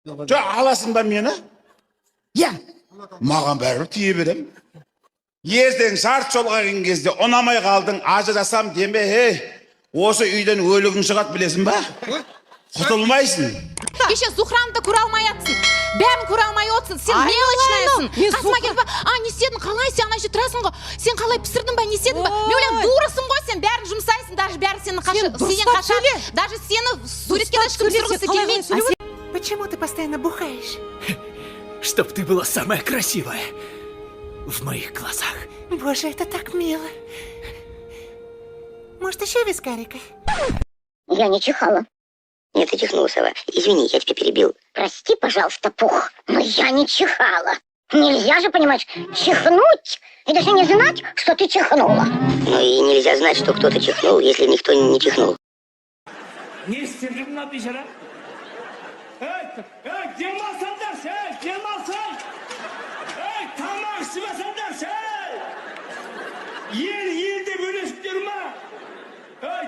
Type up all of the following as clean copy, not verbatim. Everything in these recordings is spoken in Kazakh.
Жо аласың ба мені? Иә. Маған бәрібір тие берем. Ертең шарт жолға келген кезде ұнамай қалдың, ажырасам деме, осы үйден өлігің шығады, білесің ба? Құтылмайсың. Кеше Зухрамды көре алмай атсың. Бәрін көре алмай отсың. Сен мелочнайсың. Қасыма келіп, не істедің, қалай сен ана жерде тұрасың ғой? Сен қалай пісірдің ба, не істедің ба? Мен ойлаймын, дурысың ғой, сен бәрін жұмсайсың, даже бәрі сені қашады. Даже сені суретке ешкім түсіргісі келмейді. Почему ты постоянно бухаешь? Чтоб ты была самая красивая в моих глазах. Боже, это так мило. Может, еще вискарика? Я не чихала. Нет, ты чихнула, сова. Извини, я тебя перебил. Прости, пожалуйста, Пух, но я не чихала. Нельзя же, понимаешь, чихнуть и даже не знать, что ты чихнула. Ну и нельзя знать, что кто-то чихнул, если никто не чихнул. Не истерdim lan dışarı. Gelmezsen dersen, gelmezsen. Tamam istemezsen dersen. Yerde böyle durma.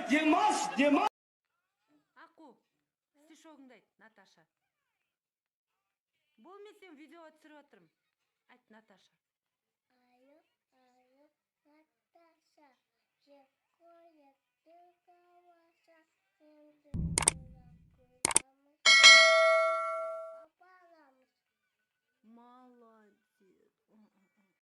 Gelmez. Аку, стишогыңды айт, Наташа. Бұл мен сен видео түсіріп отырмын. Айт, Наташа. Наташа,